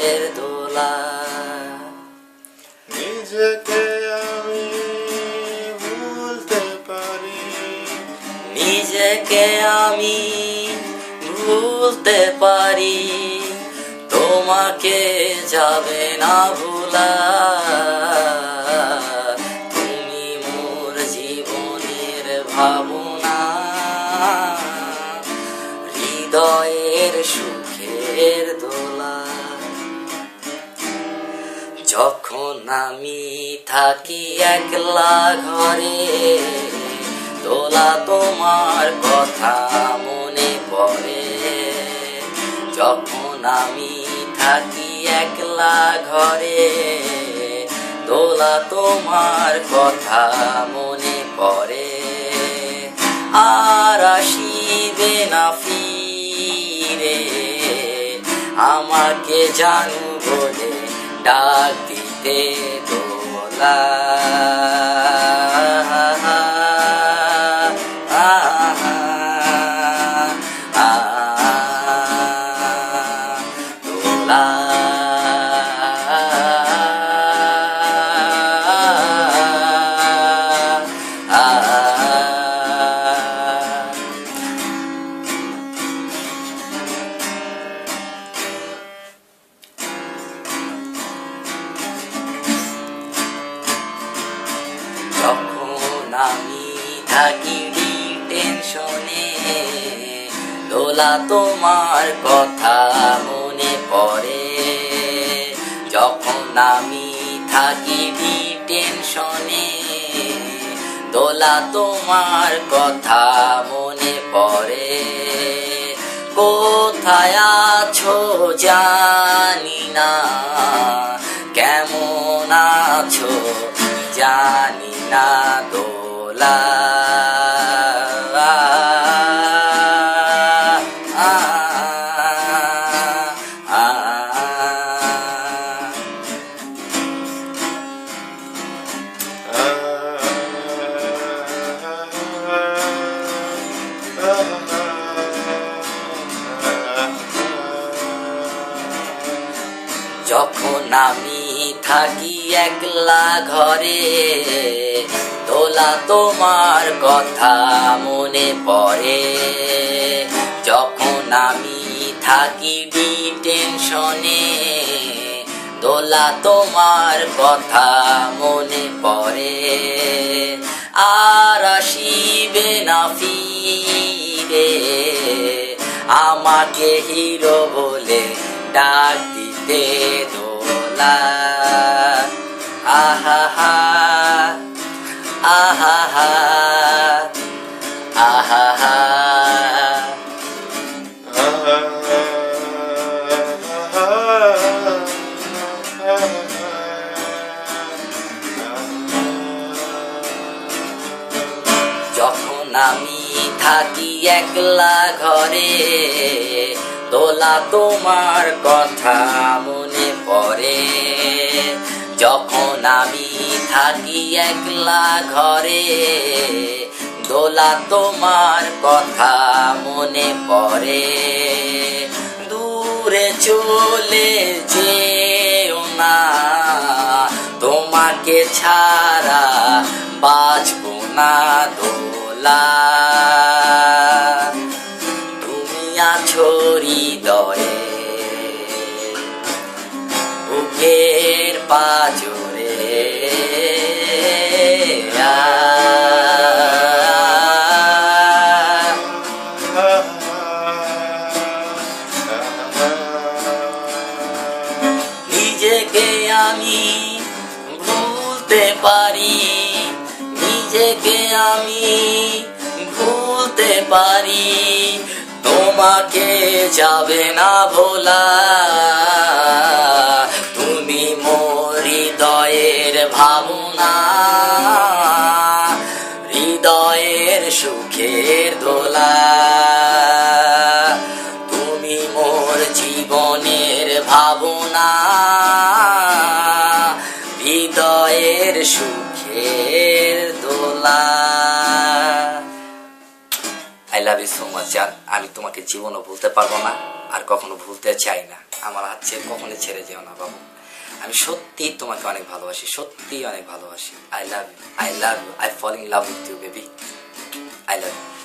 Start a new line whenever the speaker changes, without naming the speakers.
সুখের দোলা।
নিজেকে আমি ভুলতে পারি,
নিজেকে আমি ভুলতে পারি, তোমাকে যাবে না ভোলা। তুমি মোর জীবনের ভাবনা, হৃদয়ের সুখের দোলা। যখন আমি থাকি একলা ঘরে, দোলা তোমার কথা মনে পড়ে। যখন আমি থাকি একলা ঘরে, দোলা তোমার কথা মনে পড়ে। আর আসিবে না ফিরে, আমাকে জানু বলে ডাক দিতে দোলা। দোলা যখন আমি থাকি টেনশনে, দোলা তোমার কথা মনে পড়ে। যখন আমি থাকি টেনশনে, দোলা তোমার কথা মনে পড়ে। কোথায় আছো জানি না, কেমন আছো জানি না দোলা। যখন আমি থাকি একলা ঘরে, দোলা তোমার কথা মনে পড়ে। যখন আমি থাকি টেনশনে, দোলা তোমার কথা মনে পড়ে। আর আসিবে না ফিরে, আমাকে হিরো বলে ডাক দিতে দোলা। আহা হা আহা হা আহা হা। যখন আমি থাকি একলা ঘরে, দোলা তোমার কথা মনে পড়ে। যখন আমি থাকি একলা ঘরে, দোলা তোমার কথা মনে পড়ে। দূরে চলে যেও না, তোমাকে ছাড়া বাঁচবো না দোলা। তুমি আছো হৃদয়ে, বুকের পাজরে। নিজেকে আমি ভুলতে পারি, নিজেকে আমি ভুলতে পারি, তোমাকে যাবে না ভোলা। তুমি মোর হৃদয়ের ভাবনা, হৃদয়ের সুখের দোলা। তুমি মোর জীবনের ভাবনা, হৃদয়ের সুখের দোলা। I love you so much জান, আমি তোমাকে জীবনও ভুলতে পারবো না। আর কখনো ভুলতে চাই না। আমার হাত ছেড়ে কখনো ছেড়ে যেও না বাবু। আমি সত্যি তোমাকে অনেক ভালোবাসি, সত্যি অনেক ভালোবাসি। I love you, I love you, I fall in love with you baby, I love you.